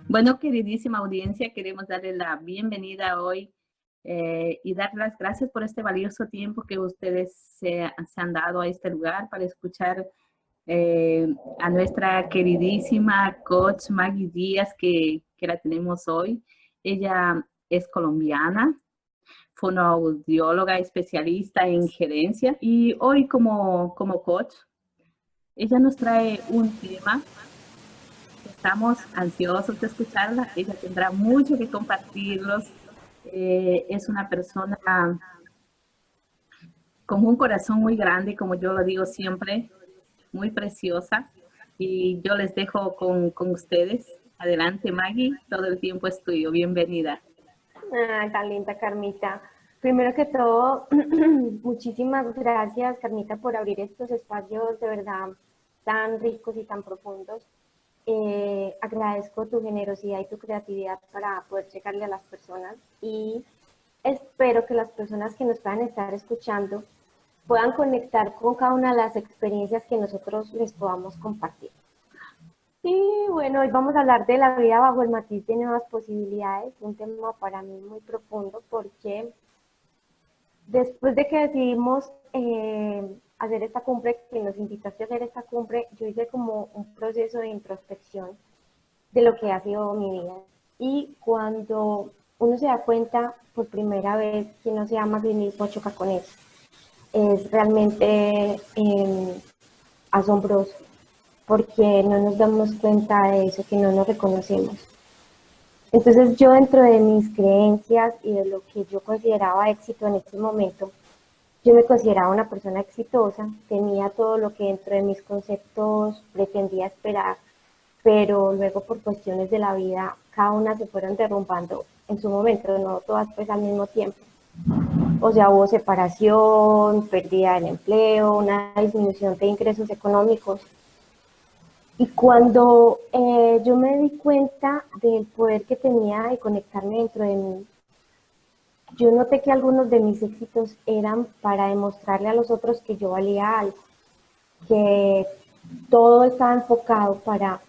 Bueno, queridísima audiencia, queremos darle la bienvenida hoy y dar las gracias por este valioso tiempo que ustedes se han dado a este lugar para escuchar a nuestra queridísima coach Maggie Díaz, que la tenemos hoy. Ella es colombiana, fonoaudióloga especialista en gerencia y hoy como coach, ella nos trae un tema. Estamos ansiosos de escucharla. Ella tendrá mucho que compartirlos. Es una persona con un corazón muy grande, como yo lo digo siempre, muy preciosa. Y yo les dejo con ustedes. Adelante, Maggie. Todo el tiempo es tuyo. Bienvenida. Tan linda, Carmita. Primero que todo, muchísimas gracias, Carmita, por abrir estos espacios de verdad tan ricos y tan profundos. Agradezco tu generosidad y tu creatividad para poder llegarle a las personas y espero que las personas que nos puedan estar escuchando puedan conectar con cada una de las experiencias que nosotros les podamos compartir. Y bueno, hoy vamos a hablar de la vida bajo el matiz de nuevas posibilidades, un tema para mí muy profundo porque después de que decidimos hacer esta cumbre, que nos invitaste a hacer esta cumbre, yo hice como un proceso de introspección de lo que ha sido mi vida. Y cuando uno se da cuenta por primera vez que no se ama a sí mismo, choca con eso. Es realmente asombroso, porque no nos damos cuenta de eso, que no nos reconocemos. Entonces yo, dentro de mis creencias y de lo que yo consideraba éxito en ese momento, yo me consideraba una persona exitosa, tenía todo lo que dentro de mis conceptos pretendía esperar, pero luego por cuestiones de la vida, cada una se fueron derrumbando en su momento, no todas pues al mismo tiempo. O sea, hubo separación, pérdida del empleo, una disminución de ingresos económicos. Y cuando yo me di cuenta del poder que tenía de conectarme dentro de mí, yo noté que algunos de mis éxitos eran para demostrarle a los otros que yo valía algo, que todo estaba enfocado para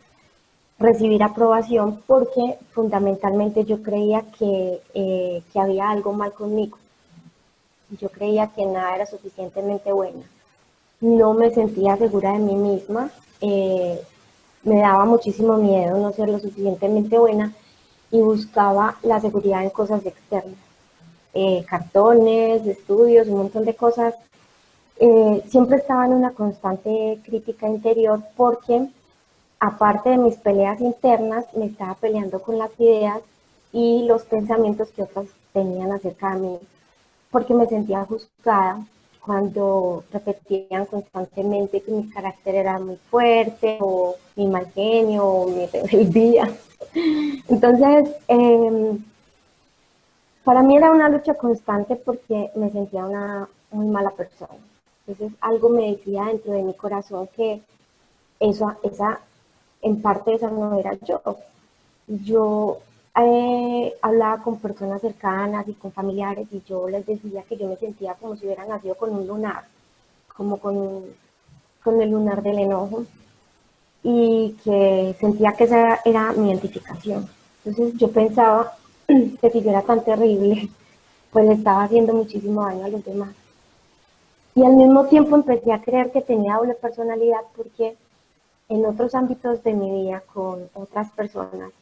recibir aprobación, porque fundamentalmente yo creía que había algo mal conmigo. Yo creía que nada era suficientemente buena. No me sentía segura de mí misma. Me daba muchísimo miedo no ser lo suficientemente buena y buscaba la seguridad en cosas externas, cartones, estudios, un montón de cosas. Siempre estaba en una constante crítica interior porque, aparte de mis peleas internas, me estaba peleando con las ideas y los pensamientos que otros tenían acerca de mí, porque me sentía juzgada cuando repetían constantemente que mi carácter era muy fuerte, o mi mal genio, o mi rebeldía. Entonces, para mí era una lucha constante porque me sentía una muy mala persona. Entonces, algo me decía dentro de mi corazón que en parte esa no era yo. Yo hablaba con personas cercanas y con familiares y yo les decía que yo me sentía como si hubiera nacido con un lunar, como con el lunar del enojo, y que sentía que esa era mi identificación. Entonces yo pensaba que si yo era tan terrible, pues le estaba haciendo muchísimo daño a los demás. Y al mismo tiempo empecé a creer que tenía doble personalidad, porque en otros ámbitos de mi vida con otras personas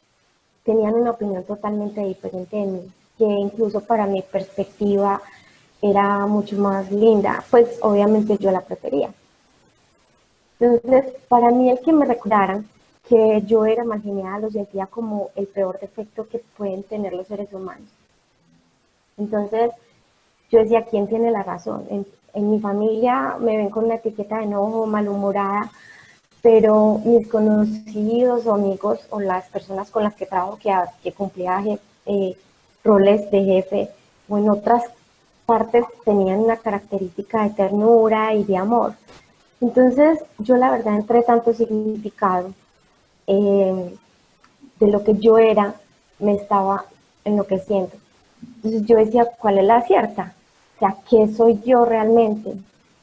tenían una opinión totalmente diferente de mí, que incluso para mi perspectiva era mucho más linda, pues obviamente yo la prefería. Entonces, para mí, el que me recordaran que yo era mal geniada lo sentía como el peor defecto que pueden tener los seres humanos. Entonces, yo decía, ¿quién tiene la razón? En mi familia me ven con una etiqueta de enojo, malhumorada, pero mis conocidos o amigos o las personas con las que trabajo, que cumplía roles de jefe, o en otras partes tenían una característica de ternura y de amor. Entonces yo, la verdad, entre tanto significado de lo que yo era, me estaba enloqueciendo. Entonces yo decía, ¿cuál es la cierta? O sea, ¿qué soy yo realmente?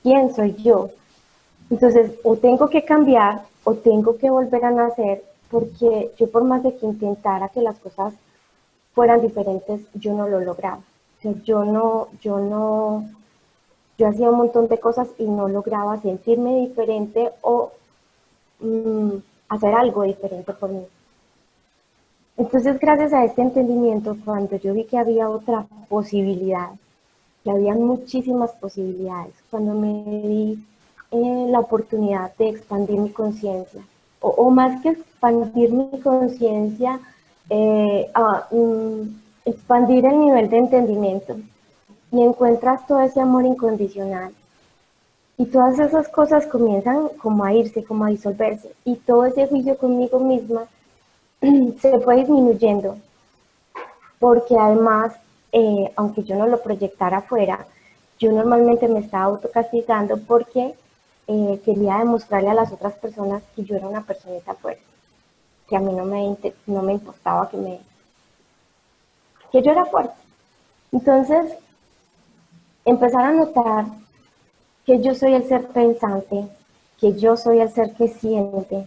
¿Quién soy yo? Entonces, o tengo que cambiar o tengo que volver a nacer, porque yo por más de que intentara que las cosas fueran diferentes, yo no lo lograba. O sea, yo hacía un montón de cosas y no lograba sentirme diferente o hacer algo diferente por mí. Entonces, gracias a este entendimiento, cuando yo vi que había otra posibilidad, que había muchísimas posibilidades, cuando me di la oportunidad de expandir mi conciencia, o más que expandir mi conciencia, expandir el nivel de entendimiento, y encuentras todo ese amor incondicional. Y todas esas cosas comienzan como a irse, como a disolverse, y todo ese juicio conmigo misma se fue disminuyendo, porque además, aunque yo no lo proyectara afuera, yo normalmente me estaba autocastigando porque quería demostrarle a las otras personas que yo era una personita fuerte, que a mí no me importaba que yo era fuerte. Entonces, empezar a notar que yo soy el ser pensante, que yo soy el ser que siente,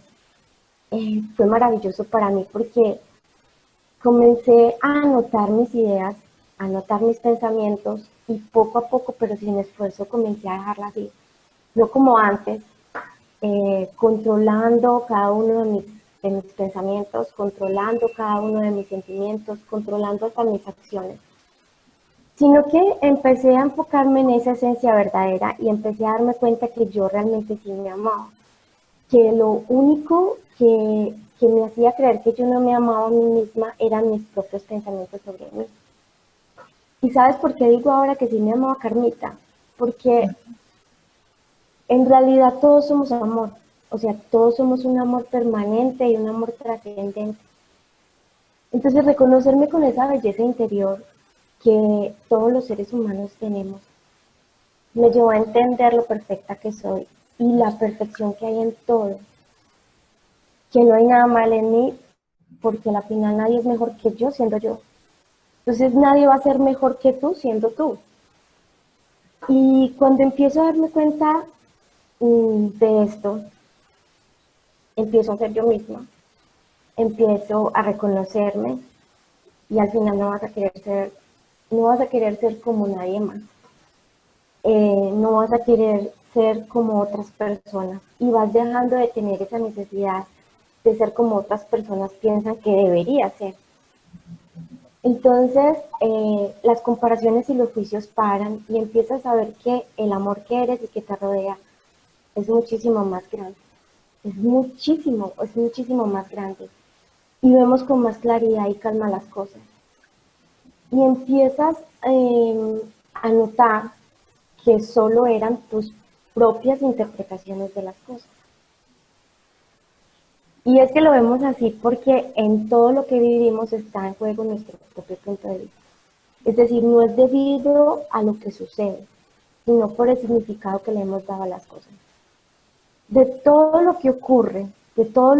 fue maravilloso para mí porque comencé a anotar mis ideas, a anotar mis pensamientos y poco a poco, pero sin esfuerzo, comencé a dejarlas ir. No como antes, controlando cada uno de mis pensamientos, controlando cada uno de mis sentimientos, controlando hasta mis acciones, sino que empecé a enfocarme en esa esencia verdadera y empecé a darme cuenta que yo realmente sí me amaba, que lo único que me hacía creer que yo no me amaba a mí misma eran mis propios pensamientos sobre mí. ¿Y sabes por qué digo ahora que sí me amaba, Carmita? Porque en realidad todos somos amor, o sea, todos somos un amor permanente y un amor trascendente. Entonces, reconocerme con esa belleza interior que todos los seres humanos tenemos me llevó a entender lo perfecta que soy y la perfección que hay en todo, que no hay nada mal en mí, porque al final nadie es mejor que yo siendo yo. Entonces nadie va a ser mejor que tú siendo tú. Y cuando empiezo a darme cuenta de esto, empiezo a ser yo misma, empiezo a reconocerme y al final no vas a querer ser como nadie más. No vas a querer ser como otras personas y vas dejando de tener esa necesidad de ser como otras personas piensan que debería ser. Entonces, las comparaciones y los juicios paran y empiezas a ver que el amor que eres y que te rodea es muchísimo más grande. Es muchísimo más grande. Y vemos con más claridad y calma las cosas. Y empiezas a notar que solo eran tus propias interpretaciones de las cosas. Y es que lo vemos así porque en todo lo que vivimos está en juego nuestro propio punto de vista. Es decir, no es debido a lo que sucede, sino por el significado que le hemos dado a las cosas. De todo lo que ocurre, de todo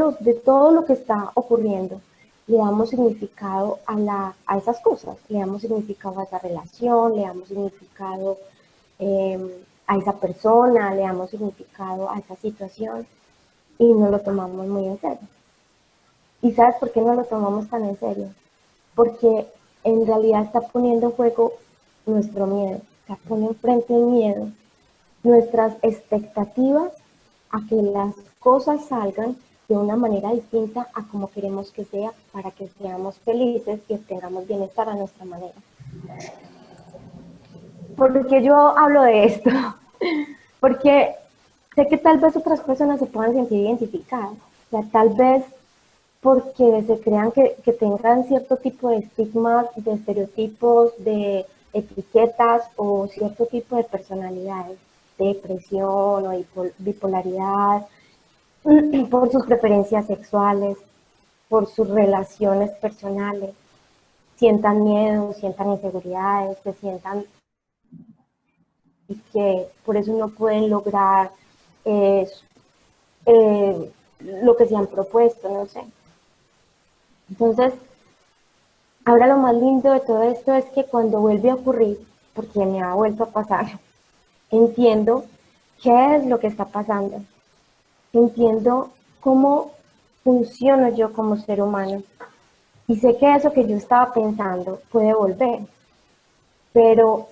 lo que está ocurriendo, le damos significado a esas cosas, le damos significado a esa relación, le damos significado a esa persona, le damos significado a esa situación y no lo tomamos muy en serio. ¿Y sabes por qué no lo tomamos tan en serio? Porque en realidad está poniendo en juego nuestro miedo, está poniendo enfrente el miedo, nuestras expectativas a que las cosas salgan de una manera distinta a como queremos que sea para que seamos felices y tengamos bienestar a nuestra manera. ¿Por qué yo hablo de esto? Porque sé que tal vez otras personas se puedan sentir identificadas, o sea, tal vez porque se crean que tengan cierto tipo de estigmas, de estereotipos, de etiquetas o cierto tipo de personalidades, de depresión o bipolaridad, por sus preferencias sexuales, por sus relaciones personales, sientan miedo, sientan inseguridades, se sientan y que por eso no pueden lograr lo que se han propuesto, no sé. Entonces, ahora lo más lindo de todo esto es que cuando vuelve a ocurrir, porque me ha vuelto a pasar, entiendo qué es lo que está pasando. Entiendo cómo funciono yo como ser humano. Y sé que eso que yo estaba pensando puede volver, pero,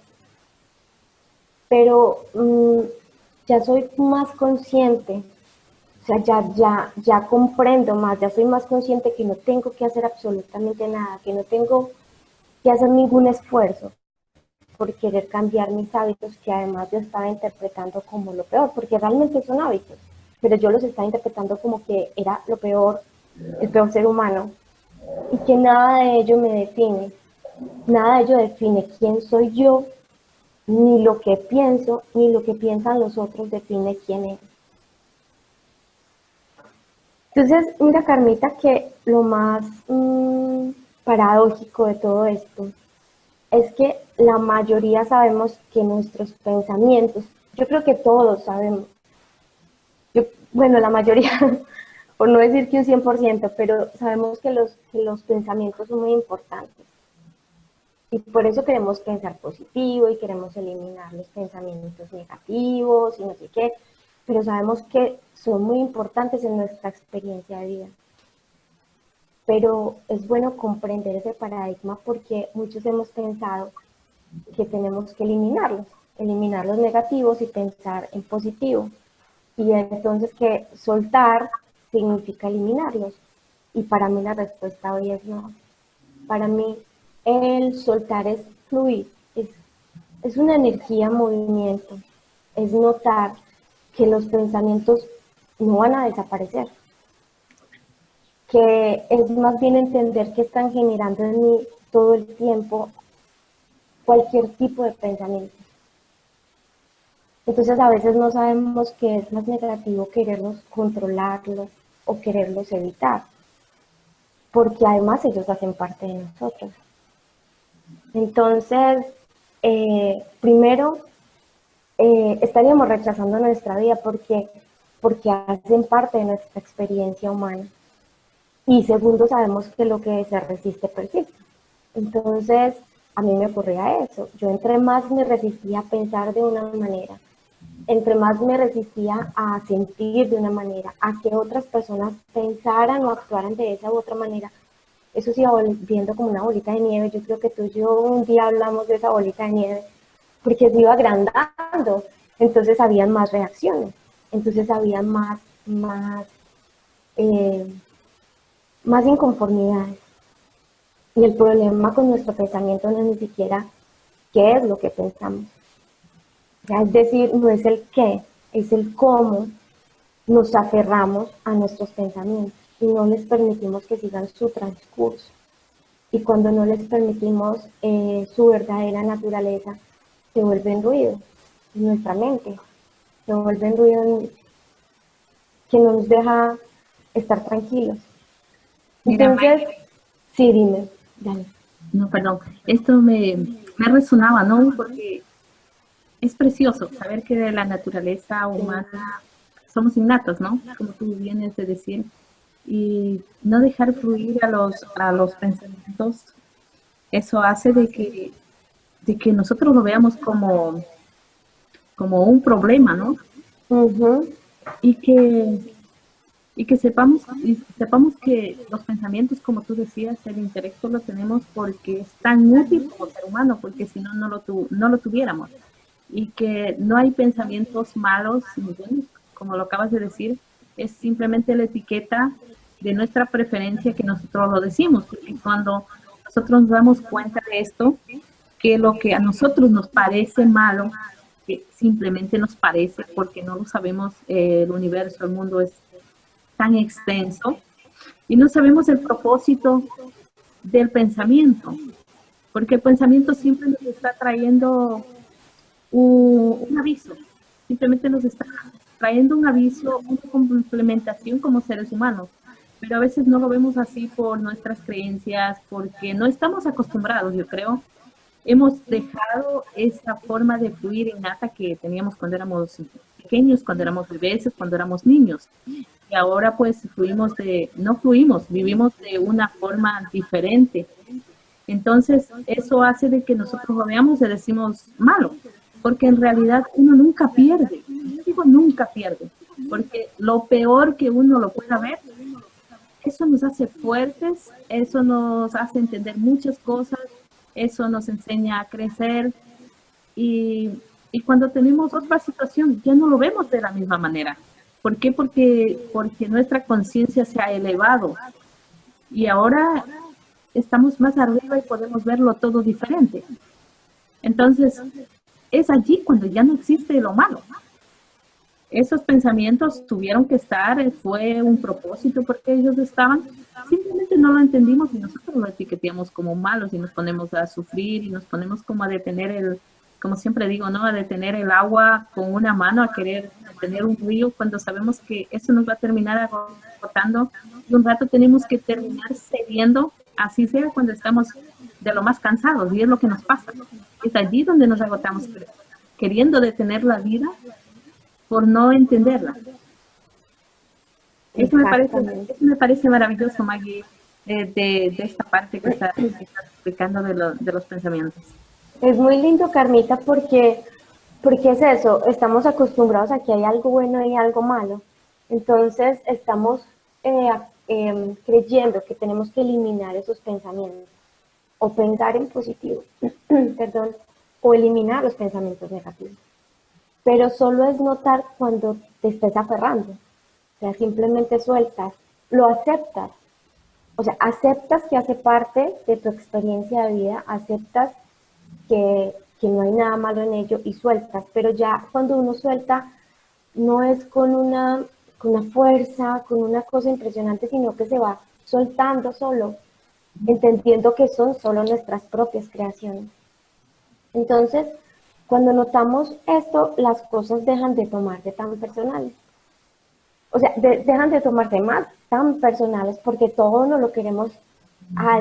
pero ya soy más consciente, o sea, ya comprendo más, ya soy más consciente que no tengo que hacer absolutamente nada, que no tengo que hacer ningún esfuerzo por querer cambiar mis hábitos, que además yo estaba interpretando como lo peor, porque realmente son hábitos, pero yo los estaba interpretando como que era lo peor, el peor ser humano, y que nada de ello me define, nada de ello define quién soy yo, ni lo que pienso, ni lo que piensan los otros define quién es. Entonces, mira, Carmita, que lo más paradójico de todo esto es que la mayoría sabemos que nuestros pensamientos, yo creo que todos sabemos, bueno, la mayoría, por no decir que un 100%, pero sabemos que los pensamientos son muy importantes. Y por eso queremos pensar positivo y queremos eliminar los pensamientos negativos y no sé qué, pero sabemos que son muy importantes en nuestra experiencia de vida. Pero es bueno comprender ese paradigma porque muchos hemos pensado que tenemos que eliminar los negativos y pensar en positivo. Y entonces que soltar significa eliminarlos. Y para mí la respuesta hoy es no. Para mí el soltar es fluir, es una energía en movimiento, es notar que los pensamientos no van a desaparecer, que es más bien entender que están generando en mí todo el tiempo cualquier tipo de pensamiento. Entonces a veces no sabemos que es más negativo quererlos controlarlos o quererlos evitar, porque además ellos hacen parte de nosotros. Entonces, primero, estaríamos rechazando nuestra vida porque hacen parte de nuestra experiencia humana. Y segundo, sabemos que lo que se resiste persiste. Entonces, a mí me ocurría eso. Yo entre más me resistía a pensar de una manera, entre más me resistía a sentir de una manera, a que otras personas pensaran o actuaran de esa u otra manera, eso se iba volviendo como una bolita de nieve. Yo creo que tú y yo un día hablamos de esa bolita de nieve, porque se iba agrandando, entonces había más reacciones, entonces había más inconformidades. Y el problema con nuestro pensamiento no es ni siquiera qué es lo que pensamos. Es decir, no es el qué, es el cómo nos aferramos a nuestros pensamientos y no les permitimos que sigan su transcurso. Y cuando no les permitimos su verdadera naturaleza, se vuelven ruido en nuestra mente, se vuelven ruido que no nos deja estar tranquilos. Mira, Entonces, sí, dime, dale. no, perdón, esto me resonaba, ¿no? Porque es precioso saber que de la naturaleza humana somos innatos, ¿no? Como tú vienes de decir, y no dejar fluir a los pensamientos, eso hace de que nosotros lo veamos como un problema, ¿no? Uh-huh. Y que sepamos que los pensamientos, como tú decías, el intelecto lo tenemos porque es tan útil como ser humano, porque si no, no lo tuviéramos. Y que no hay pensamientos malos ni buenos, como lo acabas de decir, es simplemente la etiqueta de nuestra preferencia que nosotros lo decimos, porque cuando nosotros nos damos cuenta de esto, que lo que a nosotros nos parece malo, que simplemente nos parece porque no lo sabemos, el universo, el mundo es tan extenso y no sabemos el propósito del pensamiento, porque el pensamiento siempre nos está trayendo un aviso, simplemente nos está trayendo un aviso, una complementación como seres humanos, pero a veces no lo vemos así por nuestras creencias, porque no estamos acostumbrados, yo creo. Hemos dejado esa forma de fluir innata que teníamos cuando éramos pequeños, cuando éramos bebés, cuando éramos niños. Y ahora pues no fluimos, vivimos de una forma diferente. Entonces eso hace de que nosotros lo veamos y decimos malo, porque en realidad uno nunca pierde. Yo digo nunca pierde, porque lo peor que uno lo pueda ver eso nos hace fuertes, eso nos hace entender muchas cosas, eso nos enseña a crecer y cuando tenemos otra situación ya no lo vemos de la misma manera. ¿Por qué? Porque nuestra conciencia se ha elevado y ahora estamos más arriba y podemos verlo todo diferente. Entonces, es allí cuando ya no existe lo malo. Esos pensamientos tuvieron que estar, fue un propósito porque ellos estaban, simplemente no lo entendimos y nosotros lo etiquetamos como malos y nos ponemos a sufrir y nos ponemos como a detener como siempre digo, ¿no? A detener el agua con una mano, a querer detener un río cuando sabemos que eso nos va a terminar agotando y un rato tenemos que terminar cediendo, así sea cuando estamos de lo más cansados y es lo que nos pasa. Es allí donde nos agotamos queriendo detener la vida por no entenderla. Eso me parece maravilloso, Maggie, de esta parte que está explicando de los pensamientos. Es muy lindo, Carmita, porque es eso, estamos acostumbrados a que hay algo bueno y algo malo. Entonces estamos creyendo que tenemos que eliminar esos pensamientos o pensar en positivo, perdón, o eliminar los pensamientos negativos. Pero solo es notar cuando te estés aferrando. O sea, simplemente sueltas, lo aceptas. O sea, aceptas que hace parte de tu experiencia de vida, aceptas que no hay nada malo en ello y sueltas. Pero ya cuando uno suelta, no es con una fuerza, con una cosa impresionante, sino que se va soltando solo, entendiendo que son solo nuestras propias creaciones. Entonces, cuando notamos esto, las cosas dejan de tomarse tan personales. O sea, dejan de tomarse más tan personales porque todo no lo queremos.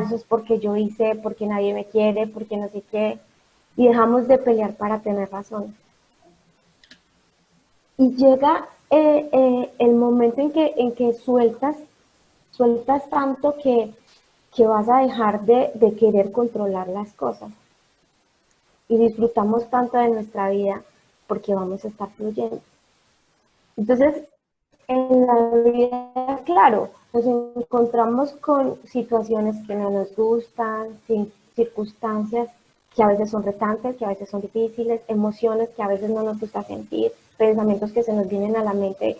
Eso es porque yo hice, porque nadie me quiere, porque no sé qué. Y dejamos de pelear para tener razón. Y llega el momento en que sueltas tanto que vas a dejar de querer controlar las cosas. Y disfrutamos tanto de nuestra vida porque vamos a estar fluyendo. Entonces, en la vida, claro, nos encontramos con situaciones que no nos gustan, circunstancias que a veces son retantes, que a veces son difíciles, emociones que a veces no nos gusta sentir, pensamientos que se nos vienen a la mente,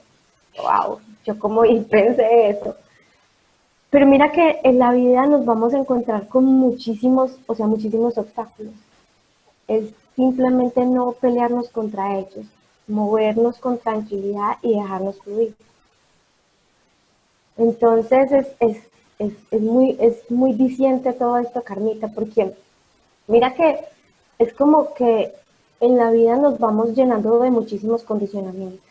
wow, yo como pensé eso. Pero mira que en la vida nos vamos a encontrar con muchísimos obstáculos. Es simplemente no pelearnos contra ellos, movernos con tranquilidad y dejarnos fluir. Entonces es muy diciente todo esto, Carmita, porque mira que es como que en la vida nos vamos llenando de muchísimos condicionamientos.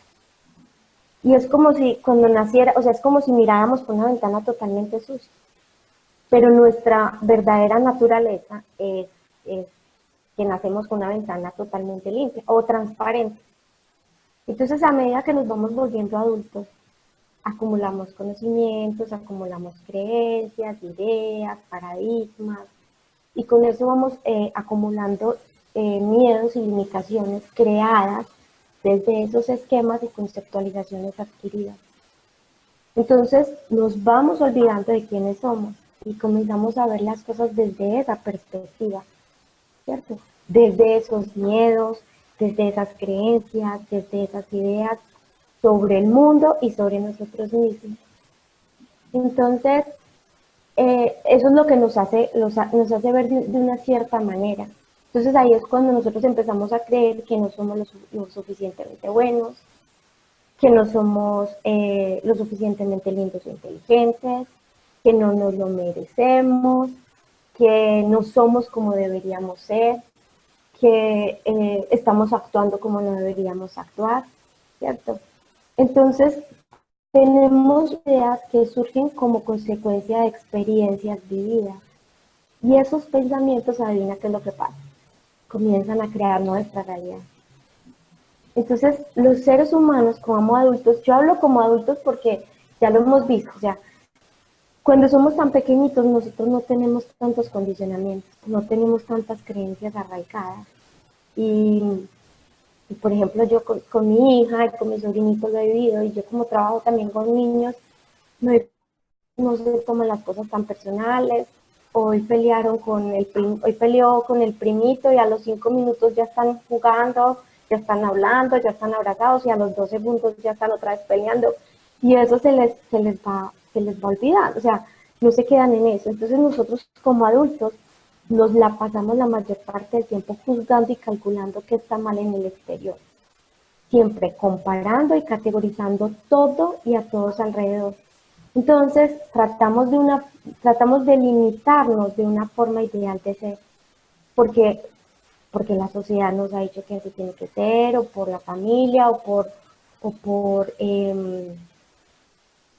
Y es como si cuando naciera, o sea, es como si miráramos por una ventana totalmente sucia. Pero nuestra verdadera naturaleza es que nacemos con una ventana totalmente limpia o transparente. Entonces, a medida que nos vamos volviendo adultos, acumulamos conocimientos, acumulamos creencias, ideas, paradigmas, y con eso vamos acumulando miedos y limitaciones creadas desde esos esquemas y conceptualizaciones adquiridas. Entonces nos vamos olvidando de quiénes somos y comenzamos a ver las cosas desde esa perspectiva, ¿cierto? Desde esos miedos, desde esas creencias, desde esas ideas sobre el mundo y sobre nosotros mismos. Entonces, eso es lo que nos hace ver de una cierta manera. Entonces ahí es cuando nosotros empezamos a creer que no somos lo suficientemente buenos, que no somos lo suficientemente lindos o inteligentes, que no nos lo merecemos, que no somos como deberíamos ser, que estamos actuando como no deberíamos actuar, ¿cierto? Entonces, tenemos ideas que surgen como consecuencia de experiencias vividas. Y esos pensamientos, adivina qué es lo que pasa. Comienzan a crear nuestra realidad. Entonces, los seres humanos como adultos, yo hablo como adultos porque ya lo hemos visto, o sea, cuando somos tan pequeñitos nosotros no tenemos tantos condicionamientos, no tenemos tantas creencias arraigadas. Y por ejemplo, yo con mi hija y con mis sobrinitos lo he vivido, y yo como trabajo también con niños, me doy no se tomen las cosas tan personales. Hoy pelearon hoy peleó con el primito y a los 5 minutos ya están jugando, ya están hablando, ya están abrazados y a los 2 segundos ya están otra vez peleando. Y eso se les va olvidando, o sea, no se quedan en eso. Entonces nosotros como adultos nos la pasamos la mayor parte del tiempo juzgando y calculando qué está mal en el exterior. Siempre comparando y categorizando todo y a todos alrededor. Entonces tratamos de limitarnos de una forma ideal de ser, porque la sociedad nos ha dicho que así tiene que ser, o por la familia,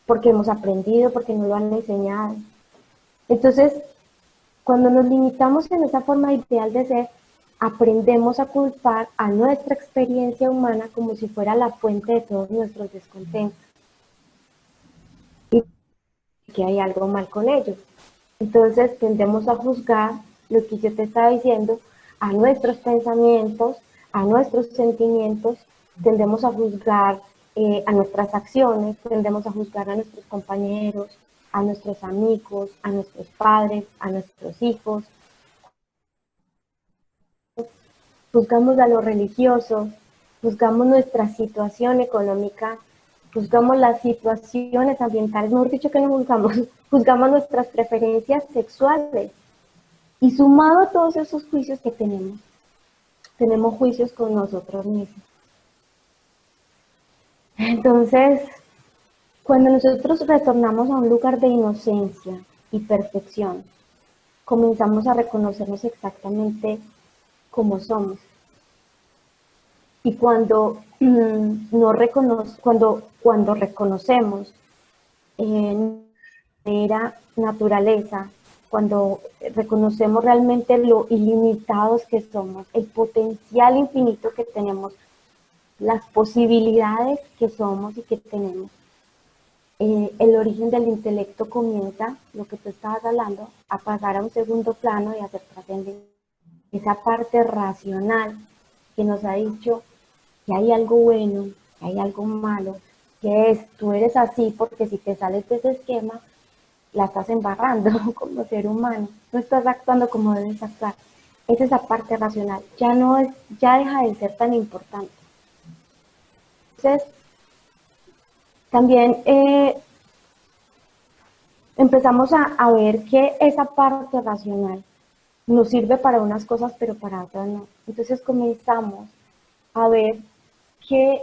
porque hemos aprendido, porque nos lo han enseñado. Entonces, cuando nos limitamos en esa forma ideal de ser, aprendemos a culpar a nuestra experiencia humana como si fuera la fuente de todos nuestros descontentos. Y que hay algo mal con ellos. Entonces tendemos a juzgar lo que yo te estaba diciendo, a nuestros pensamientos, a nuestros sentimientos, tendemos a juzgar a nuestras acciones, tendemos a juzgar a nuestros compañeros, a nuestros amigos, a nuestros padres, a nuestros hijos. Juzgamos a lo religioso, juzgamos nuestra situación económica, juzgamos las situaciones ambientales, mejor dicho que no juzgamos, juzgamos nuestras preferencias sexuales. Y sumado a todos esos juicios que tenemos juicios con nosotros mismos. Entonces, cuando nosotros retornamos a un lugar de inocencia y perfección, comenzamos a reconocernos exactamente como somos. Y cuando cuando reconocemos nuestra naturaleza, cuando reconocemos realmente lo ilimitados que somos, el potencial infinito que tenemos, las posibilidades que somos y que tenemos, el origen del intelecto comienza, lo que tú estabas hablando, a pasar a un segundo plano y a ser trascendente. Esa parte racional que nos ha dicho que hay algo bueno, que hay algo malo, que es, tú eres así porque si te sales de ese esquema, la estás embarrando como ser humano, no estás actuando como debes actuar. Es esa parte racional, ya deja de ser tan importante. Entonces, también empezamos a ver que esa parte racional nos sirve para unas cosas, pero para otras no. Entonces comenzamos a ver que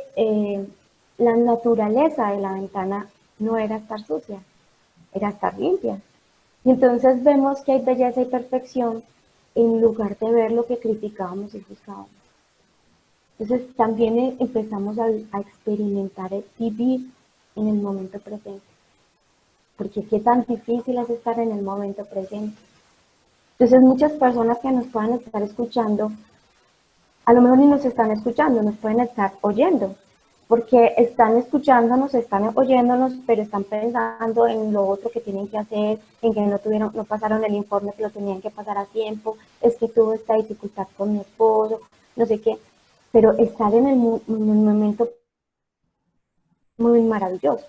la naturaleza de la ventana no era estar sucia, era estar limpia. Y entonces vemos que hay belleza y perfección en lugar de ver lo que criticábamos y juzgábamos. Entonces también empezamos a experimentar el vivir en el momento presente. Porque qué tan difícil es estar en el momento presente. Entonces muchas personas que nos puedan estar escuchando, a lo mejor ni nos están escuchando, nos pueden estar oyendo, porque están escuchándonos, están oyéndonos, pero están pensando en lo otro que tienen que hacer, en que no pasaron el informe que lo tenían que pasar a tiempo, es que tuve esta dificultad con mi esposo, no sé qué, pero estar en el momento muy maravilloso,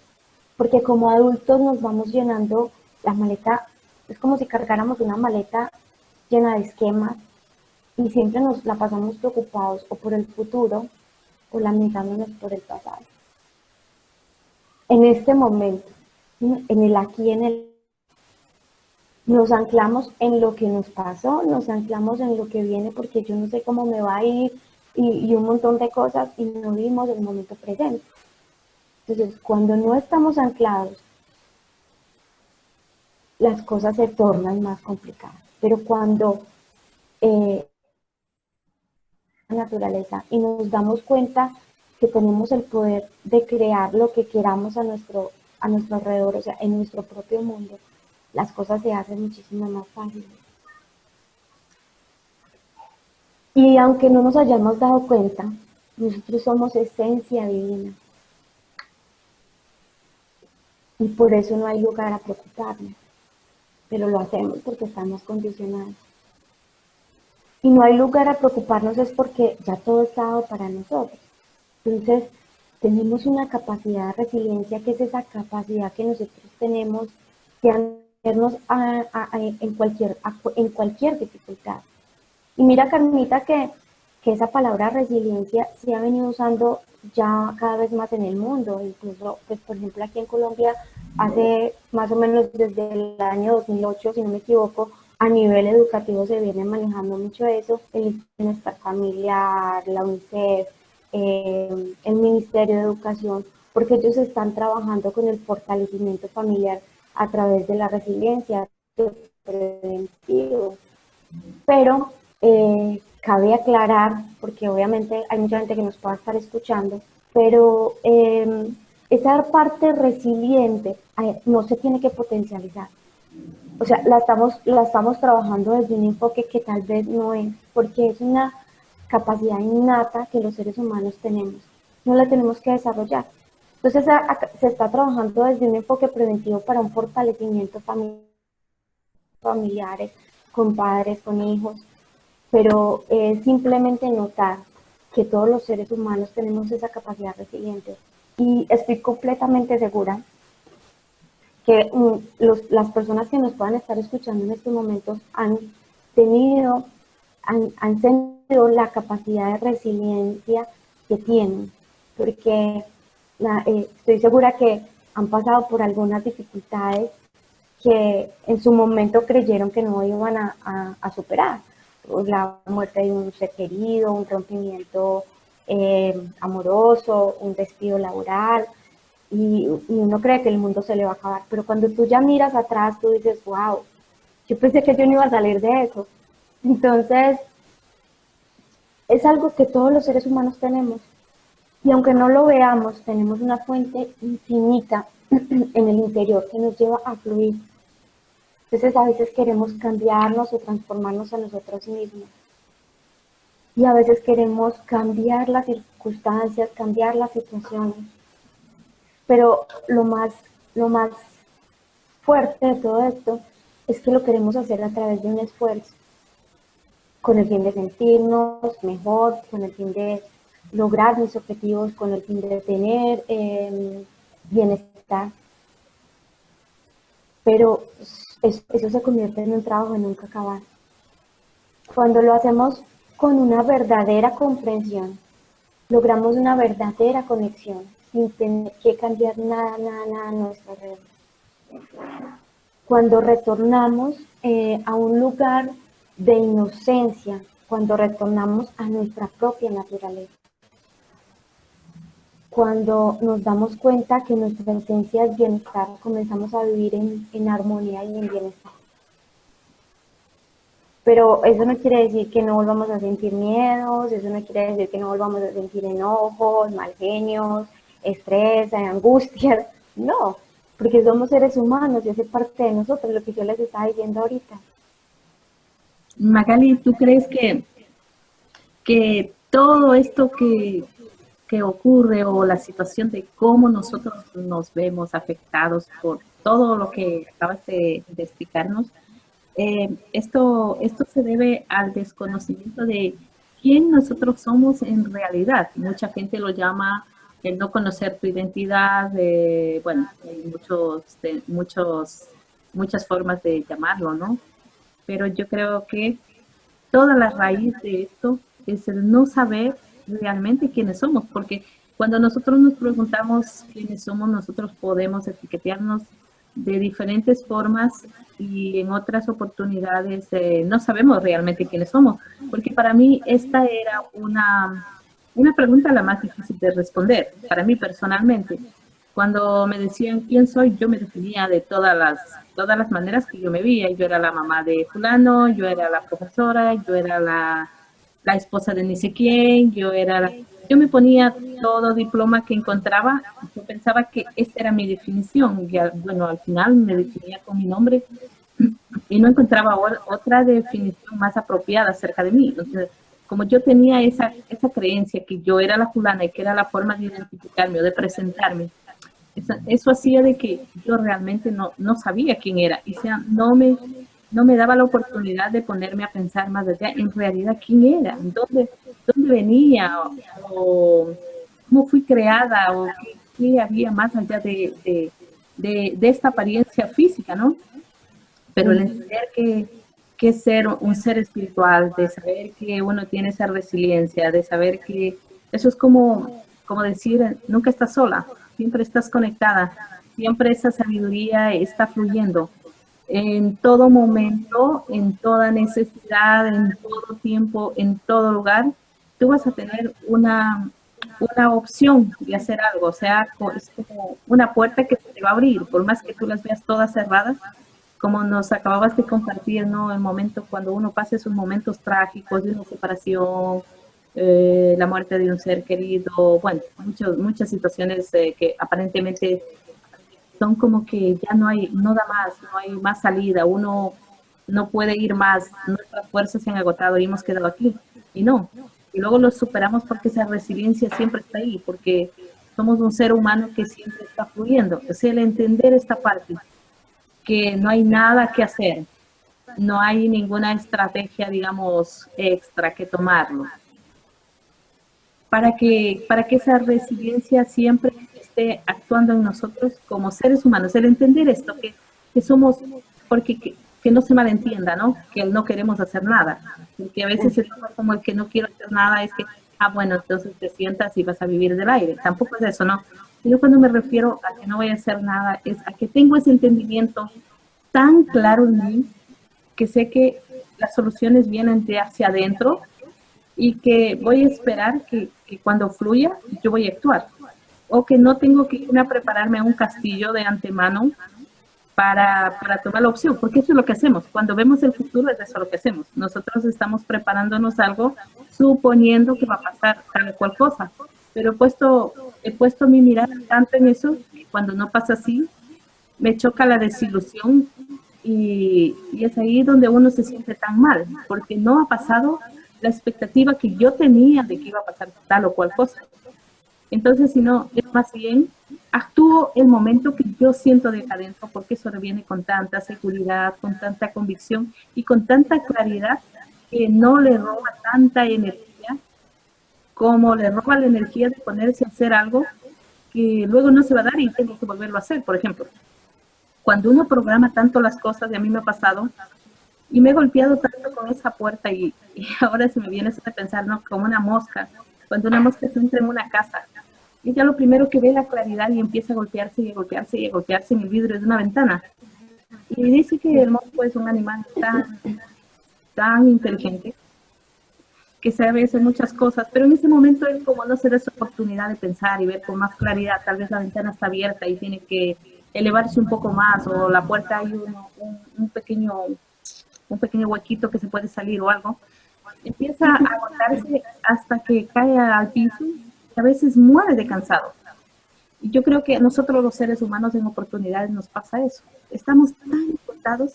porque como adultos nos vamos llenando la maleta, es como si cargáramos una maleta llena de esquemas y siempre nos la pasamos preocupados o por el futuro o lamentándonos por el pasado. En este momento, en el aquí, nos anclamos en lo que nos pasó, nos anclamos en lo que viene porque yo no sé cómo me va a ir y un montón de cosas y no vivimos el momento presente. Entonces, cuando no estamos anclados, las cosas se tornan más complicadas. Pero cuando la naturaleza y nos damos cuenta que tenemos el poder de crear lo que queramos a nuestro alrededor, o sea, en nuestro propio mundo, las cosas se hacen muchísimo más fáciles. Y aunque no nos hayamos dado cuenta, nosotros somos esencia divina. Y por eso no hay lugar a preocuparnos. Pero lo hacemos porque estamos condicionados. Y no hay lugar a preocuparnos es porque ya todo está dado para nosotros. Entonces, tenemos una capacidad de resiliencia que es esa capacidad que nosotros tenemos sostenernos en cualquier dificultad. Y mira, Carmita, que esa palabra resiliencia se ha venido usando ya cada vez más en el mundo. Incluso, pues, por ejemplo, aquí en Colombia, hace más o menos desde el año 2008, si no me equivoco, a nivel educativo se viene manejando mucho eso, el bienestar familiar, la UNICEF, el Ministerio de Educación, porque ellos están trabajando con el fortalecimiento familiar a través de la resiliencia preventivo. Pero cabe aclarar, porque obviamente hay mucha gente que nos pueda estar escuchando, pero esa parte resiliente no se tiene que potencializar. O sea, la estamos trabajando desde un enfoque que tal vez no es, porque es una capacidad innata que los seres humanos tenemos. No la tenemos que desarrollar. Entonces, se está trabajando desde un enfoque preventivo para un fortalecimiento familiares, con padres, con hijos, pero simplemente notar que todos los seres humanos tenemos esa capacidad resiliente. Y estoy completamente segura que las personas que nos puedan estar escuchando en estos momentos han sentido la capacidad de resiliencia que tienen, porque estoy segura que han pasado por algunas dificultades que en su momento creyeron que no iban a superar. La muerte de un ser querido, un rompimiento amoroso, un despido laboral, y uno cree que el mundo se le va a acabar, pero cuando tú ya miras atrás, tú dices, wow, yo pensé que yo no iba a salir de eso. Entonces, es algo que todos los seres humanos tenemos, y aunque no lo veamos, tenemos una fuente infinita en el interior que nos lleva a fluir. Entonces, a veces queremos cambiarnos o transformarnos a nosotros mismos, y a veces queremos cambiar las circunstancias, cambiar las situaciones. Pero lo más fuerte de todo esto es que lo queremos hacer a través de un esfuerzo, con el fin de sentirnos mejor, con el fin de lograr mis objetivos, con el fin de tener bienestar. Pero eso se convierte en un trabajo de nunca acabar. Cuando lo hacemos con una verdadera comprensión, logramos una verdadera conexión, sin tener que cambiar nada a nuestra alrededor. Cuando retornamos a un lugar de inocencia, cuando retornamos a nuestra propia naturaleza, cuando nos damos cuenta que nuestra esencia es bienestar, comenzamos a vivir en armonía y en bienestar. Pero eso no quiere decir que no volvamos a sentir miedos, eso no quiere decir que no volvamos a sentir enojos, mal genios, estrés, angustia. No, porque somos seres humanos y hace parte de nosotros, lo que yo les estaba diciendo ahorita. Magali, ¿tú crees que todo esto que ocurre, o la situación de cómo nosotros nos vemos afectados por todo lo que acabas de explicarnos, esto se debe al desconocimiento de quién nosotros somos en realidad? Mucha gente lo llama el no conocer tu identidad, bueno, hay muchas formas de llamarlo, ¿no? Pero yo creo que toda la raíz de esto es el no saber realmente quiénes somos, porque cuando nosotros nos preguntamos quiénes somos, nosotros podemos etiquetarnos de diferentes formas, y en otras oportunidades no sabemos realmente quiénes somos, porque para mí esta era una pregunta la más difícil de responder, para mí personalmente. Cuando me decían quién soy, yo me definía de todas las maneras que yo me veía. Yo era la mamá de fulano, yo era la profesora, yo era la esposa de ni sé quién, yo me ponía todo diploma que encontraba. Yo pensaba que esa era mi definición. Y bueno, al final me definía con mi nombre y no encontraba otra definición más apropiada acerca de mí. Entonces, como yo tenía esa creencia que yo era la fulana y que era la forma de identificarme o de presentarme, eso hacía de que yo realmente no sabía quién era, y no me daba la oportunidad de ponerme a pensar más allá en realidad quién era, dónde venía, o cómo fui creada, o qué había más allá de de esta apariencia física, ¿no? Pero el entender que es ser un ser espiritual, de saber que uno tiene esa resiliencia, de saber que eso es como decir, nunca estás sola, siempre estás conectada, siempre esa sabiduría está fluyendo en todo momento, en toda necesidad, en todo tiempo, en todo lugar. Tú vas a tener una opción de hacer algo, o sea, es como una puerta que te va a abrir, por más que tú las veas todas cerradas, como nos acababas de compartir, ¿no? El momento cuando uno pasa esos momentos trágicos de una separación, la muerte de un ser querido, bueno, muchas situaciones que aparentemente son como que ya no da más, no hay más salida, uno no puede ir más, nuestras fuerzas se han agotado y hemos quedado aquí. Y no, y luego lo superamos porque esa resiliencia siempre está ahí, porque somos un ser humano que siempre está fluyendo. O sea, el entender esta parte, que no hay nada que hacer, no hay ninguna estrategia, digamos, extra que tomarlo. Para que esa resiliencia siempre esté actuando en nosotros como seres humanos, el entender esto, que somos, porque que no se malentienda, ¿no? Que no queremos hacer nada, porque a veces es como el que no quiero hacer nada, es que, bueno, entonces te sientas y vas a vivir del aire, tampoco es eso, ¿no? Yo cuando me refiero a que no voy a hacer nada, es a que tengo ese entendimiento tan claro en mí, que sé que las soluciones vienen de hacia adentro, y que voy a esperar que cuando fluya yo voy a actuar, o que no tengo que irme a prepararme a un castillo de antemano para tomar la opción, porque eso es lo que hacemos, cuando vemos el futuro es eso lo que hacemos, nosotros estamos preparándonos algo suponiendo que va a pasar tal o cual cosa, pero he puesto mi mirada tanto en eso que cuando no pasa así me choca la desilusión, y es ahí donde uno se siente tan mal, porque no ha pasado la expectativa que yo tenía de que iba a pasar tal o cual cosa. Entonces, si no, es más bien, actúo el momento que yo siento de adentro, porque eso reviene con tanta seguridad, con tanta convicción y con tanta claridad, que no le roba tanta energía como le roba la energía de ponerse a hacer algo que luego no se va a dar y tengo que volverlo a hacer. Por ejemplo, cuando uno programa tanto las cosas, y a mí me ha pasado, y me he golpeado tanto con esa puerta, y ahora se me viene eso de pensar, ¿no? Como una mosca, cuando una mosca se entra en una casa, ella lo primero que ve es la claridad y empieza a golpearse y a golpearse y a golpearse en el vidrio de una ventana. Y dice que el mosco es un animal tan inteligente, que sabe hacer muchas cosas, pero en ese momento él, como no se da esa oportunidad de pensar y ver con más claridad, tal vez la ventana está abierta y tiene que elevarse un poco más, o la puerta hay un pequeño huequito que se puede salir o algo, empieza a agotarse hasta que cae al piso y a veces muere de cansado. Y yo creo que a nosotros los seres humanos en oportunidades nos pasa eso. Estamos tan agotados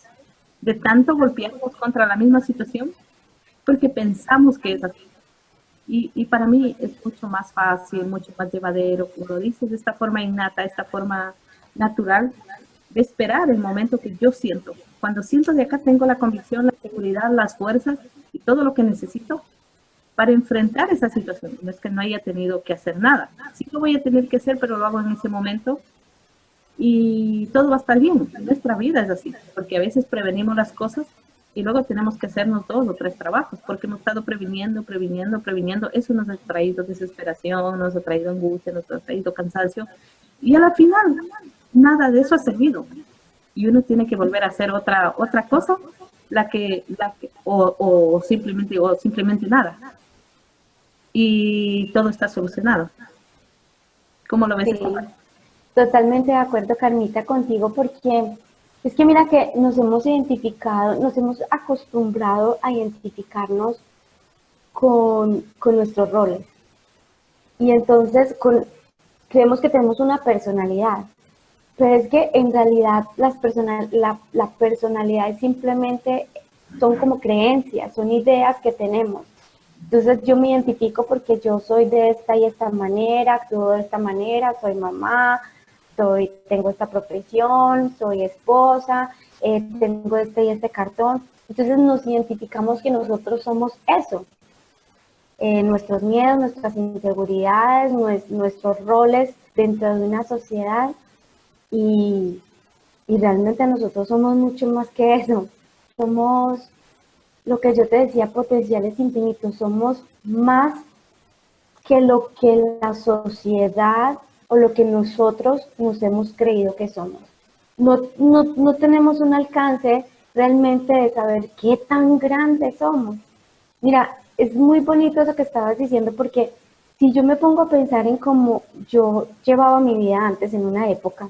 de tanto golpearnos contra la misma situación porque pensamos que es así. Y para mí es mucho más fácil, mucho más llevadero, como lo dices, de esta forma innata, esta forma natural, de esperar el momento que yo siento. Cuando siento de acá tengo la convicción, la seguridad, las fuerzas y todo lo que necesito para enfrentar esa situación. No es que no haya tenido que hacer nada. Sí lo voy a tener que hacer, pero lo hago en ese momento y todo va a estar bien. Nuestra vida es así, porque a veces prevenimos las cosas y luego tenemos que hacernos 2 o 3 trabajos, porque hemos estado previniendo. Eso nos ha traído desesperación, nos ha traído angustia, nos ha traído cansancio, y a la final nada de eso ha servido. Y uno tiene que volver a hacer otra cosa, o simplemente nada. Y todo está solucionado. ¿Cómo lo ves? Sí, totalmente de acuerdo, Carmita, contigo, porque es que mira que nos hemos acostumbrado a identificarnos con nuestros roles. Y entonces creemos que tenemos una personalidad. Pero es que en realidad la personalidad simplemente son como creencias, son ideas que tenemos. Entonces yo me identifico porque yo soy de esta y esta manera, actúo de esta manera, soy mamá, tengo esta profesión, soy esposa, tengo este y este cartón. Entonces nos identificamos que nosotros somos eso. Nuestros miedos, nuestras inseguridades, nuestros roles dentro de una sociedad. Y, y realmente nosotros somos mucho más que eso. Somos, lo que yo te decía, potenciales infinitos. Somos más que lo que la sociedad o lo que nosotros nos hemos creído que somos. No tenemos un alcance realmente de saber qué tan grandes somos. Mira, es muy bonito eso que estabas diciendo, porque si yo me pongo a pensar en cómo yo llevaba mi vida antes en una época,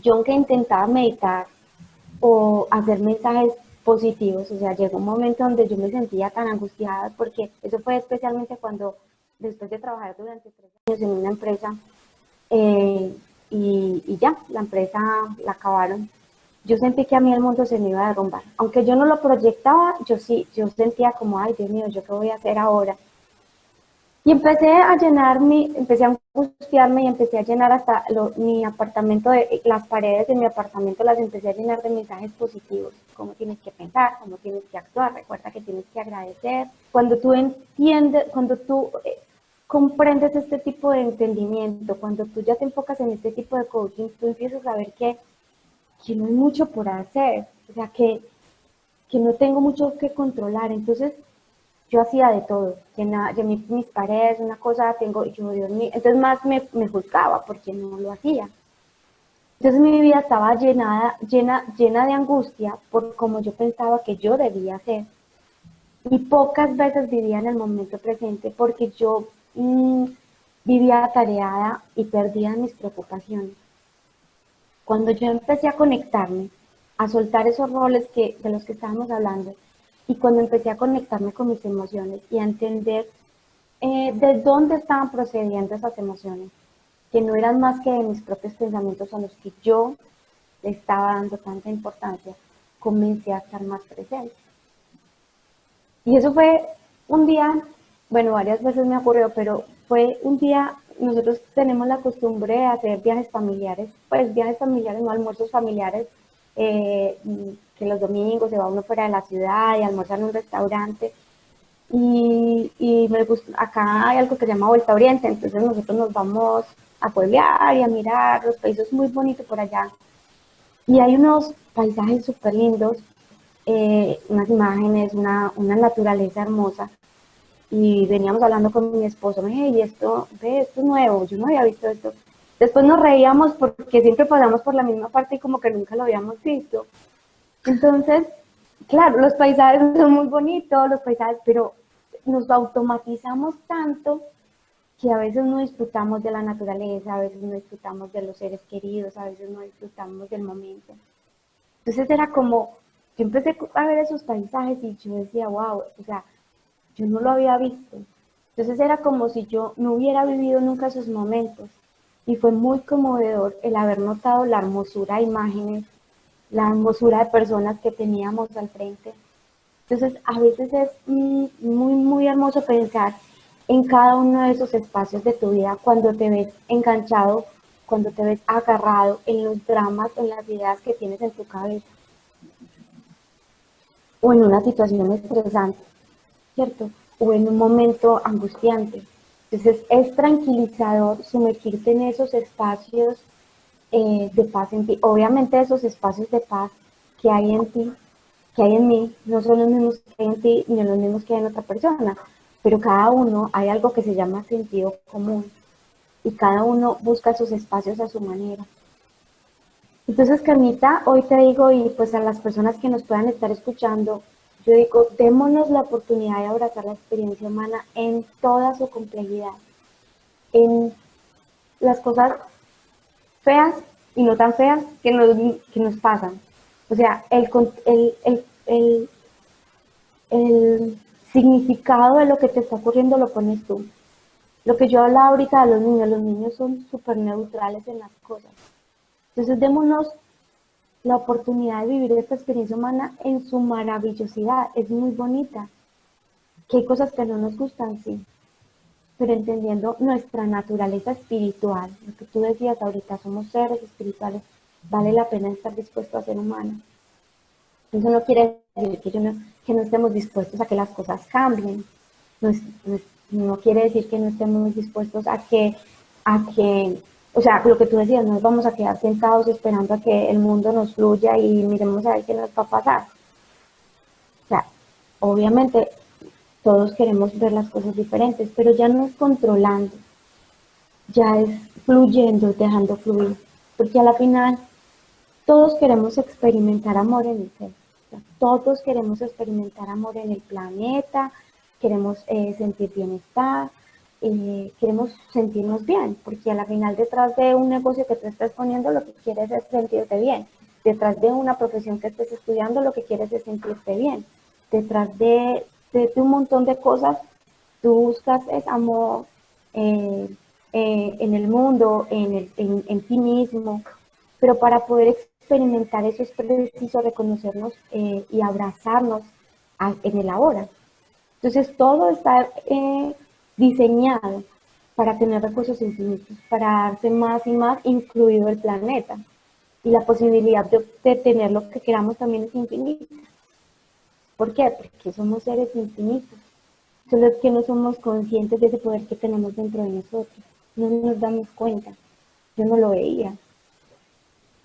yo aunque intentaba meditar o hacer mensajes positivos, o sea, llegó un momento donde yo me sentía tan angustiada, porque eso fue especialmente cuando, después de trabajar durante 3 años en una empresa, eh, y ya, la empresa la acabaron. Yo sentí que a mí el mundo se me iba a derrumbar. Aunque yo no lo proyectaba, yo sí, yo sentía como, ay, Dios mío, ¿yo qué voy a hacer ahora? Y empecé a llenarme, empecé a angustiarme y empecé a llenar hasta mi apartamento, las paredes de mi apartamento las empecé a llenar de mensajes positivos. Cómo tienes que pensar, cómo tienes que actuar, recuerda que tienes que agradecer. Cuando tú entiendes, cuando tú comprendes este tipo de entendimiento, cuando tú ya te enfocas en este tipo de coaching, tú empiezas a ver que no hay mucho por hacer, o sea, que no tengo mucho que controlar. Entonces, yo hacía de todo, llené mis paredes, una cosa, yo, Dios mío, entonces más me juzgaba porque no lo hacía. Entonces mi vida estaba llena de angustia por cómo yo pensaba que yo debía hacer. Y pocas veces vivía en el momento presente porque yo vivía atareada y perdía mis preocupaciones. Cuando yo empecé a conectarme, a soltar esos roles de los que estábamos hablando, y cuando empecé a conectarme con mis emociones y a entender de dónde estaban procediendo esas emociones, que no eran más que de mis propios pensamientos a los que yo le estaba dando tanta importancia, comencé a estar más presente. Y eso fue un día, bueno, varias veces me ocurrió, pero fue un día, nosotros tenemos la costumbre de hacer viajes familiares, pues viajes familiares, no almuerzos familiares, eh, que los domingos se va uno fuera de la ciudad y almuerza en un restaurante. Y me gusta, acá hay algo que se llama Vuelta a Oriente, entonces nosotros nos vamos a pueblear y a mirar los países muy bonitos por allá. Y hay unos paisajes súper lindos, unas imágenes, una naturaleza hermosa. Y veníamos hablando con mi esposo, hey, esto es nuevo, yo no había visto esto. Después nos reíamos porque siempre pasamos por la misma parte y como que nunca lo habíamos visto. Entonces, claro, los paisajes son muy bonitos, los paisajes, pero nos automatizamos tanto que a veces no disfrutamos de la naturaleza, a veces no disfrutamos de los seres queridos, a veces no disfrutamos del momento. Entonces era como, yo empecé a ver esos paisajes y yo decía, wow, o sea, yo no lo había visto. Entonces era como si yo no hubiera vivido nunca esos momentos. Y fue muy conmovedor el haber notado la hermosura de imágenes, la hermosura de personas que teníamos al frente. Entonces, a veces es muy hermoso pensar en cada uno de esos espacios de tu vida cuando te ves enganchado, cuando te ves agarrado en los dramas, en las ideas que tienes en tu cabeza o en una situación estresante, ¿cierto? O en un momento angustiante. Entonces, es tranquilizador sumergirte en esos espacios de paz en ti. Obviamente esos espacios de paz que hay en ti, que hay en mí, no son los mismos que hay en ti ni los mismos que hay en otra persona, pero cada uno hay algo que se llama sentido común y cada uno busca sus espacios a su manera. Entonces, Carmita, hoy te digo, y pues a las personas que nos puedan estar escuchando, yo digo, démonos la oportunidad de abrazar la experiencia humana en toda su complejidad, en las cosas feas y no tan feas que nos pasan. O sea, el significado de lo que te está ocurriendo lo pones tú. Lo que yo hablaba ahorita de los niños son súper neutrales en las cosas. Entonces démonos la oportunidad de vivir esta experiencia humana en su maravillosidad. Es muy bonita. Que hay cosas que no nos gustan, sí, pero entendiendo nuestra naturaleza espiritual, lo que tú decías ahorita, somos seres espirituales, vale la pena estar dispuesto a ser humano. Eso no quiere decir que no estemos dispuestos a que las cosas cambien, no quiere decir que no estemos dispuestos a que o sea, lo que tú decías, no nos vamos a quedar sentados esperando a que el mundo nos fluya y miremos a ver qué nos va a pasar. O sea, obviamente todos queremos ver las cosas diferentes, pero ya no es controlando, ya es fluyendo, dejando fluir, porque a la final todos queremos experimentar amor en el ser, o sea, todos queremos experimentar amor en el planeta, queremos sentir bienestar, queremos sentirnos bien, porque a la final detrás de un negocio que tú estás poniendo lo que quieres es sentirte bien, detrás de una profesión que estés estudiando lo que quieres es sentirte bien, detrás de un montón de cosas tú buscas es amor en el mundo, en ti mismo, pero para poder experimentar eso es preciso reconocernos y abrazarnos en el ahora. Entonces todo está diseñado para tener recursos infinitos, para darse más y más, incluido el planeta. Y la posibilidad de tener lo que queramos también es infinita. ¿Por qué? Porque somos seres infinitos. Solo es que no somos conscientes de ese poder que tenemos dentro de nosotros. No nos damos cuenta. Yo no lo veía.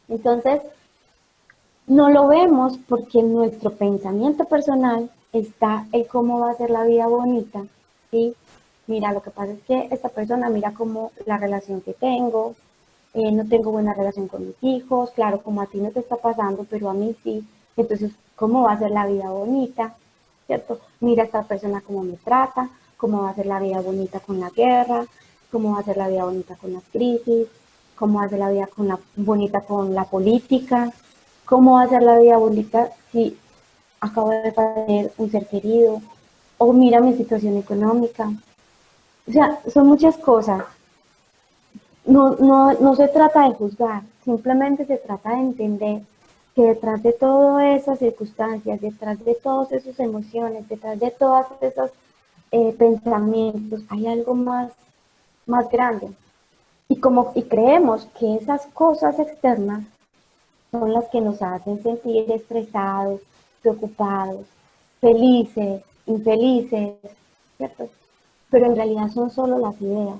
Entonces, no lo vemos porque en nuestro pensamiento personal está el cómo va a ser la vida bonita, ¿sí? Mira, lo que pasa es que esta persona mira como la relación que tengo, no tengo buena relación con mis hijos, claro, como a ti no te está pasando, pero a mí sí, entonces, ¿cómo va a ser la vida bonita? ¿Cierto? Mira esta persona cómo me trata, cómo va a ser la vida bonita con la guerra, cómo va a ser la vida bonita con las crisis, cómo va a ser la vida bonita con la política, cómo va a ser la vida bonita si acabo de perder un ser querido, o mira mi situación económica. O sea, son muchas cosas. No se trata de juzgar, simplemente se trata de entender que detrás de todas esas circunstancias, detrás de todas esas emociones, detrás de todos esos pensamientos, hay algo más grande. Y creemos que esas cosas externas son las que nos hacen sentir estresados, preocupados, felices, infelices, ¿cierto? Pero en realidad son solo las ideas,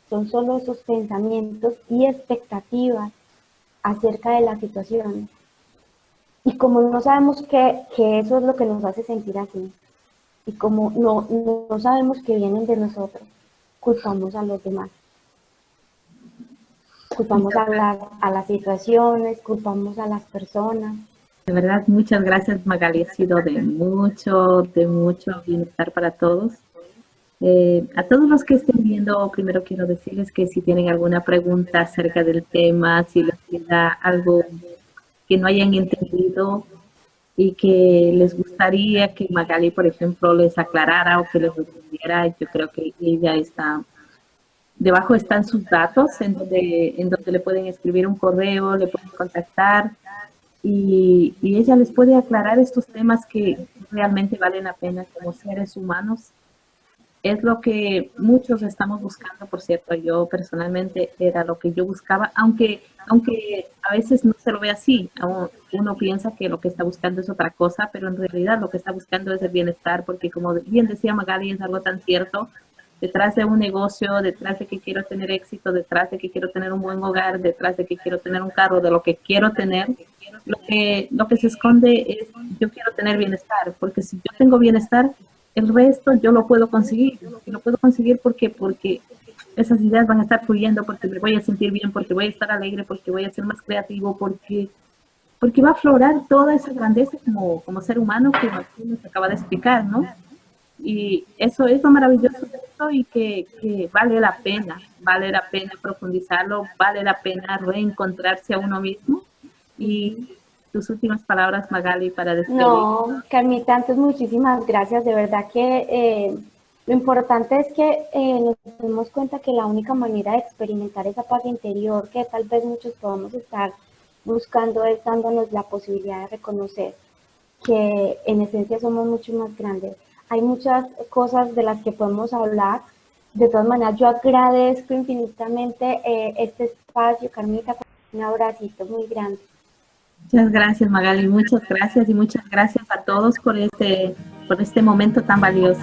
son solo esos pensamientos y expectativas acerca de las situaciones. Y como no sabemos que eso es lo que nos hace sentir así, y como no sabemos que vienen de nosotros, culpamos a los demás. Culpamos a las situaciones, culpamos a las personas. De verdad, muchas gracias, Magali. Ha sido de mucho bienestar para todos. A todos los que estén viendo, primero quiero decirles que si tienen alguna pregunta acerca del tema, si les queda algo que no hayan entendido y que les gustaría que Magali, por ejemplo, les aclarara o que les respondiera, yo creo que ella está, debajo están sus datos en donde le pueden escribir un correo, le pueden contactar y ella les puede aclarar estos temas que realmente valen la pena como seres humanos. Es lo que muchos estamos buscando, por cierto, yo personalmente era lo que yo buscaba, aunque a veces no se lo ve así, uno piensa que lo que está buscando es otra cosa, pero en realidad lo que está buscando es el bienestar, porque como bien decía Magali, es algo tan cierto, detrás de un negocio, detrás de que quiero tener éxito, detrás de que quiero tener un buen hogar, detrás de que quiero tener un carro, de lo que quiero tener, lo que se esconde es yo quiero tener bienestar, porque si yo tengo bienestar, el resto yo lo puedo conseguir. Y lo puedo conseguir porque esas ideas van a estar fluyendo, porque me voy a sentir bien, porque voy a estar alegre, porque voy a ser más creativo, porque va a aflorar toda esa grandeza como ser humano que nos acaba de explicar, ¿no? Y eso es lo maravilloso de esto y que vale la pena profundizarlo, vale la pena reencontrarse a uno mismo. Y tus últimas palabras, Magali, para despedir. No, Carmita, antes muchísimas gracias. De verdad que lo importante es que nos demos cuenta que la única manera de experimentar esa paz interior que tal vez muchos podamos estar buscando es dándonos la posibilidad de reconocer que en esencia somos mucho más grandes. Hay muchas cosas de las que podemos hablar. De todas maneras, yo agradezco infinitamente este espacio, Carmita, un abracito muy grande. Muchas gracias, Magali, muchas gracias y muchas gracias a todos por este momento tan valioso.